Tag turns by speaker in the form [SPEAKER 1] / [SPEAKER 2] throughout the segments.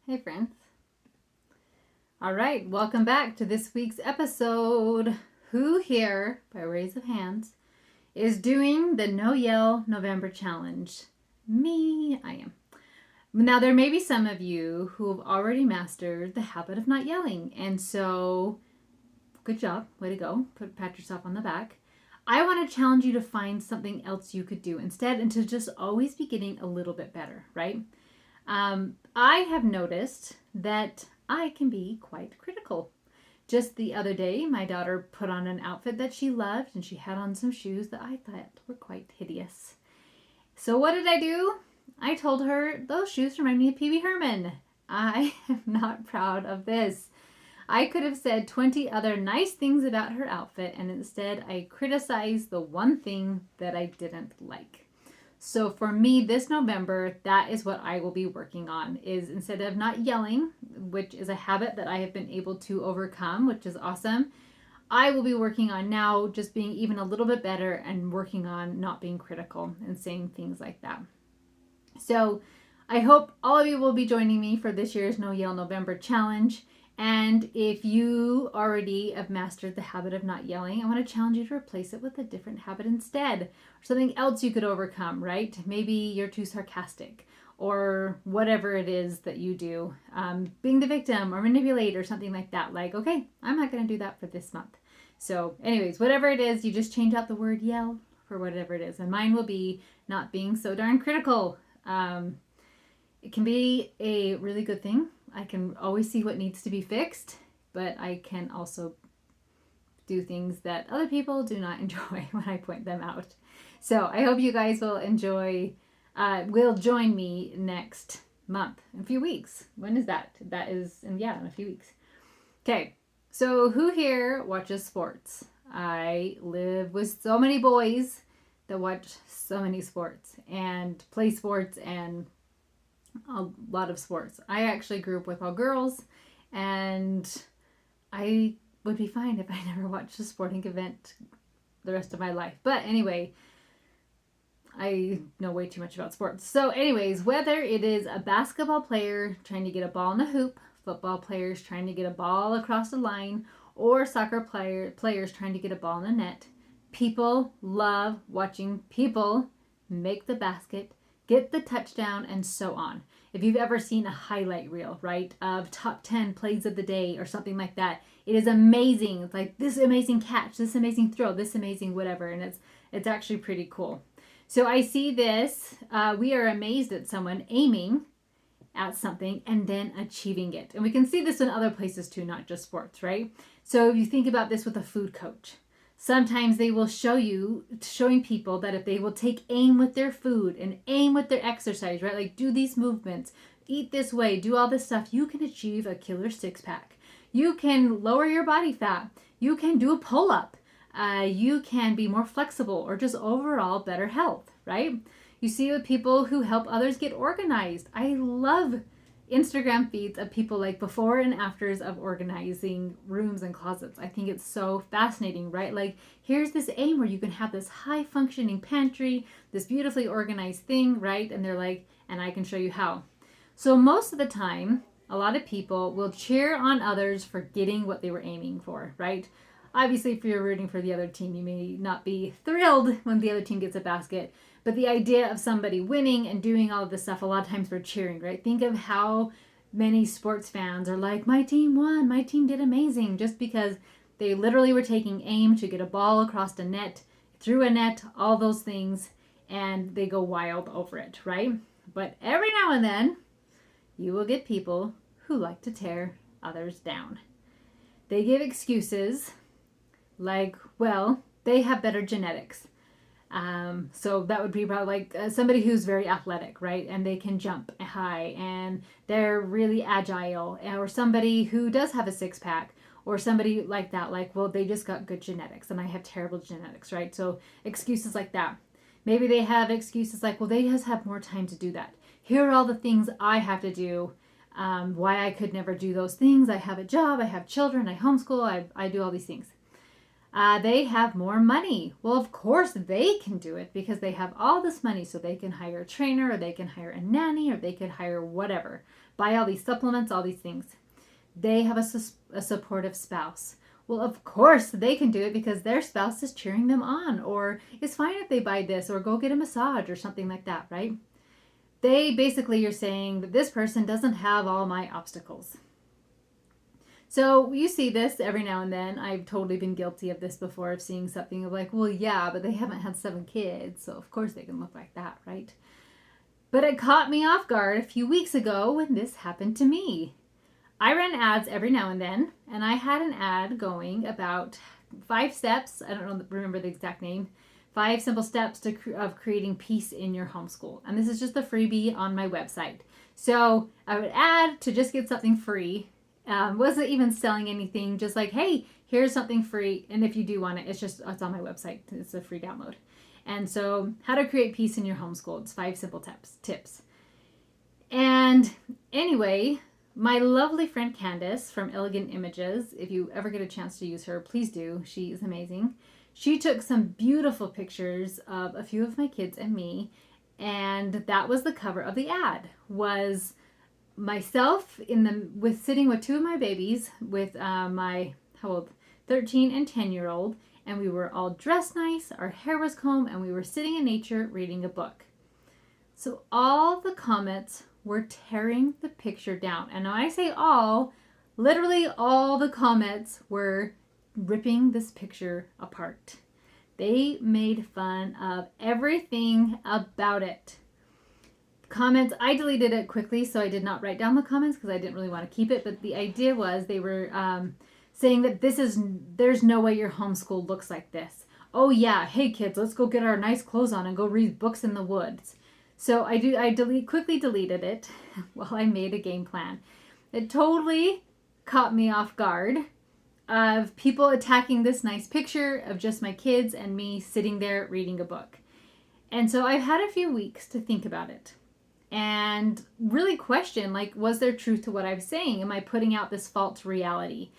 [SPEAKER 1] Hey, friends. All right, welcome back to this week's episode. Who here, by raise of hands, is doing the No Yell November Challenge? Me, I am. Now, there may be some of you who have already mastered the habit of not yelling, and so good job, way to go. Pat yourself on the back. I want to challenge you to find something else you could do instead and to just always be getting a little bit better, right? I have noticed that I can be quite critical. Just the other day, my daughter put on an outfit that she loved and she had on some shoes that I thought were quite hideous. So, what did I do? I told her, those shoes remind me of Pee Wee Herman. I am not proud of this. I could have said 20 other nice things about her outfit, and instead I criticized the one thing that I didn't like. So for me this November, that is what I will be working on, is instead of not yelling, which is a habit that I have been able to overcome, which is awesome, I will be working on now just being even a little bit better and working on not being critical and saying things like that. So I hope all of you will be joining me for this year's No Yell November challenge. And if you already have mastered the habit of not yelling, I want to challenge you to replace it with a different habit instead, or something else you could overcome, right? Maybe you're too sarcastic, or whatever it is that you do, being the victim or manipulate or something like that. Like, okay, I'm not going to do that for this month. So, anyways, whatever it is, you just change out the word yell for whatever it is. And mine will be not being so darn critical. It can be a really good thing. I can always see what needs to be fixed, but I can also do things that other people do not enjoy when I point them out. So I hope you guys will will join me next month, in a few weeks. When is that? That is, in a few weeks. Okay, so who here watches sports? I live with so many boys that watch so many sports and play sports and a lot of sports. I actually grew up with all girls, and I would be fine if I never watched a sporting event the rest of my life. But anyway, I know way too much about sports. So anyways, whether it is a basketball player trying to get a ball in the hoop, football players trying to get a ball across the line, or soccer players trying to get a ball in the net, people love watching people make the basket, get the touchdown, and so on. If you've ever seen a highlight reel, right, of top 10 plays of the day or something like that, it is amazing. It's like this amazing catch, this amazing throw, this amazing whatever, and it's actually pretty cool. So I see this. We are amazed at someone aiming at something and then achieving it. And we can see this in other places too, not just sports, right? So you think about this with a food coach. Sometimes they will showing people that if they will take aim with their food and aim with their exercise, right? Like do these movements, eat this way, do all this stuff, you can achieve a killer six pack. You can lower your body fat. You can do a pull up. You can be more flexible or just overall better health, right? You see with people who help others get organized. I love Instagram feeds of people like before and afters of organizing rooms and closets. I think it's so fascinating, right? Like here's this aim where you can have this high functioning pantry, this beautifully organized thing, right? And they're like, and I can show you how. So most of the time, a lot of people will cheer on others for getting what they were aiming for, right? Obviously, if you're rooting for the other team, you may not be thrilled when the other team gets a basket. But the idea of somebody winning and doing all of this stuff, a lot of times we're cheering, right? Think of how many sports fans are like, my team won, my team did amazing, just because they literally were taking aim to get a ball across a net, through a net, all those things, and they go wild over it, right? But every now and then, you will get people who like to tear others down. They give excuses like, well, they have better genetics. So that would be probably like somebody who's very athletic, right? And they can jump high and they're really agile. Or somebody who does have a six pack, or somebody like that, like, well, they just got good genetics and I have terrible genetics, right? So excuses like that. Maybe they have excuses like, well, they just have more time to do that. Here are all the things I have to do. Why I could never do those things. I have a job, I have children, I homeschool, I do all these things. They have more money. Well, of course they can do it because they have all this money, so they can hire a trainer, or they can hire a nanny, or they could hire whatever. buy all these supplements, all these things. They have a supportive spouse. Well, of course they can do it because their spouse is cheering them on, or it's fine if they buy this or go get a massage or something like that, right? You're saying that this person doesn't have all my obstacles. So you see this every now and then. I've totally been guilty of this before, of seeing something of like, well, yeah, but they haven't had 7 kids, so of course they can look like that, right? But it caught me off guard a few weeks ago when this happened to me. I run ads every now and then, and I had an ad going about 5 steps. I don't remember the exact name. 5 simple steps of creating peace in your homeschool. And this is just the freebie on my website. So I would add to just get something free. Wasn't even selling anything, just like, hey, here's something free. And if you do want it, it's on my website. It's a free download. And so how to create peace in your homeschool. It's 5 simple tips. And anyway, my lovely friend Candace from Elegant Images, if you ever get a chance to use her, please do. She is amazing. She took some beautiful pictures of a few of my kids and me, and that was the cover of the ad. Was myself sitting with 2 of my babies, with my 13 and 10-year-old, and we were all dressed nice, our hair was combed, and we were sitting in nature reading a book. So all the comments were tearing the picture down. And when I say all, literally all the comments were ripping this picture apart. They made fun of everything about it. Comments, I deleted it quickly, so I did not write down the comments because I didn't really want to keep it. But the idea was they were saying that there's no way your homeschool looks like this. Oh yeah, hey kids, let's go get our nice clothes on and go read books in the woods. So I quickly deleted it while I made a game plan. It totally caught me off guard of people attacking this nice picture of just my kids and me sitting there reading a book. And so I've had a few weeks to think about it and really question, like, was there truth to what I'm saying? Am I putting out this false reality?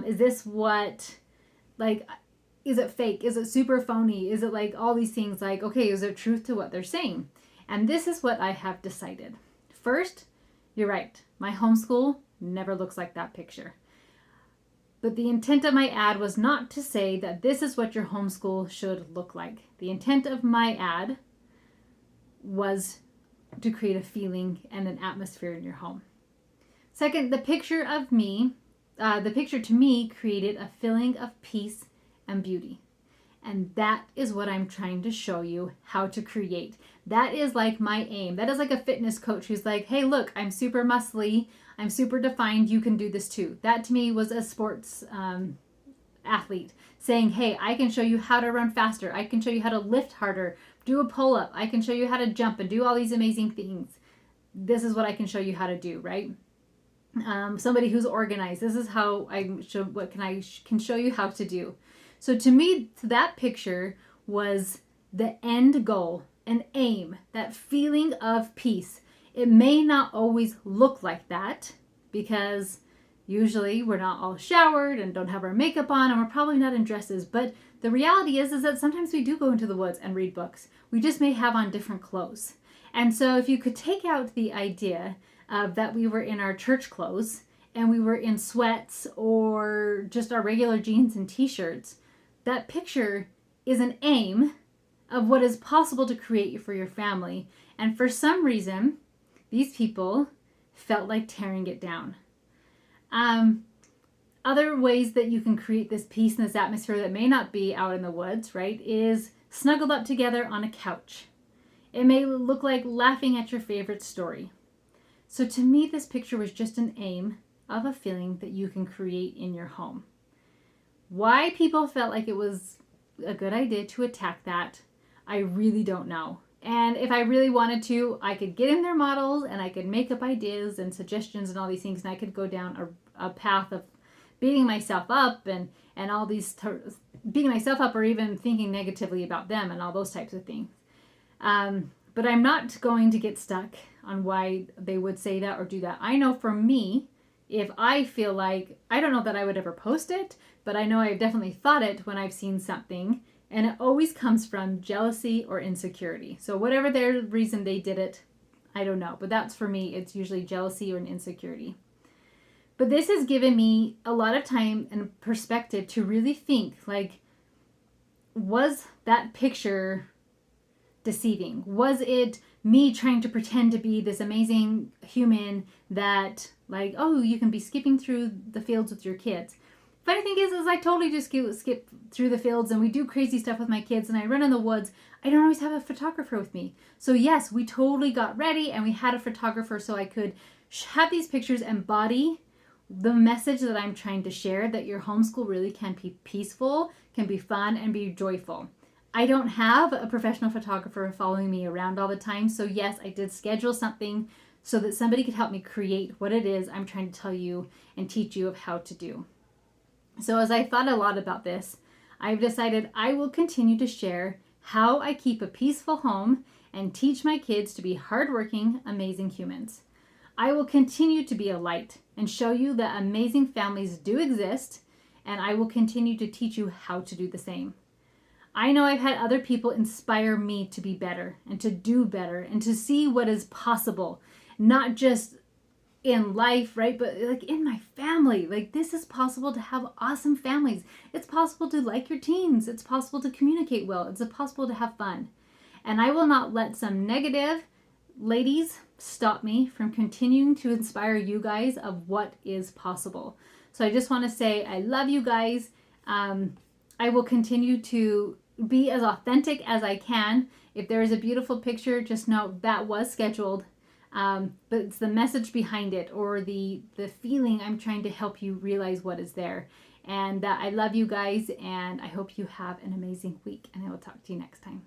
[SPEAKER 1] Is this what, like, is it fake? Is it super phony? Is it like all these things like, okay, is there truth to what they're saying? And this is what I have decided. First, you're right. My homeschool never looks like that picture. But the intent of my ad was not to say that this is what your homeschool should look like. The intent of my ad was to create a feeling and an atmosphere in your home. Second, the picture to me created a feeling of peace and beauty. And that is what I'm trying to show you how to create. That is like my aim. That is like a fitness coach who's like, hey, look, I'm super muscly. I'm super defined. You can do this too. That to me was a sports athlete saying, hey, I can show you how to run faster. I can show you how to lift harder, do a pull-up. I can show you how to jump and do all these amazing things. This is what I can show you how to do, right? Somebody who's organized. This is how I can show you how to do. So to me, that picture was the end goal, an aim, that feeling of peace. It may not always look like that because usually we're not all showered and don't have our makeup on and we're probably not in dresses. But the reality is that sometimes we do go into the woods and read books. We just may have on different clothes. And so if you could take out the idea of that we were in our church clothes and we were in sweats or just our regular jeans and t-shirts, that picture is an aim of what is possible to create for your family. And for some reason, these people felt like tearing it down. Other ways that you can create this peace and this atmosphere that may not be out in the woods, right, is snuggled up together on a couch. It may look like laughing at your favorite story. So to me, this picture was just an aim of a feeling that you can create in your home. Why people felt like it was a good idea to attack that, I really don't know. And if I really wanted to, I could get in their models and I could make up ideas and suggestions and all these things, and I could go down a path of beating myself up and all these beating myself up or even thinking negatively about them and all those types of things. But I'm not going to get stuck on why they would say that or do that. I know for me, if I feel like, I don't know that I would ever post it, but I know I've definitely thought it when I've seen something, and it always comes from jealousy or insecurity. So whatever their reason they did it, I don't know. But that's for me, it's usually jealousy or an insecurity. But this has given me a lot of time and perspective to really think, like, was that picture deceiving? Was it me trying to pretend to be this amazing human that, like, oh, you can be skipping through the fields with your kids? Funny thing is I totally just skip through the fields, and we do crazy stuff with my kids, and I run in the woods. I don't always have a photographer with me. So yes, we totally got ready, and we had a photographer so I could have these pictures embody the message that I'm trying to share, that your homeschool really can be peaceful, can be fun, and be joyful. I don't have a professional photographer following me around all the time. So yes, I did schedule something so that somebody could help me create what it is I'm trying to tell you and teach you of how to do. So as I thought a lot about this, I've decided I will continue to share how I keep a peaceful home and teach my kids to be hardworking, amazing humans. I will continue to be a light and show you that amazing families do exist, and I will continue to teach you how to do the same. I know I've had other people inspire me to be better and to do better and to see what is possible, not just in life, right? But like in my family, like this is possible to have awesome families. It's possible to like your teens. It's possible to communicate well. It's possible to have fun. And I will not let some negative ladies stop me from continuing to inspire you guys of what is possible. So I just want to say I love you guys. I will continue to be as authentic as I can. If there is a beautiful picture, just know that was scheduled. But it's the message behind it, or the feeling I'm trying to help you realize what is there. And I love you guys, and I hope you have an amazing week, and I will talk to you next time.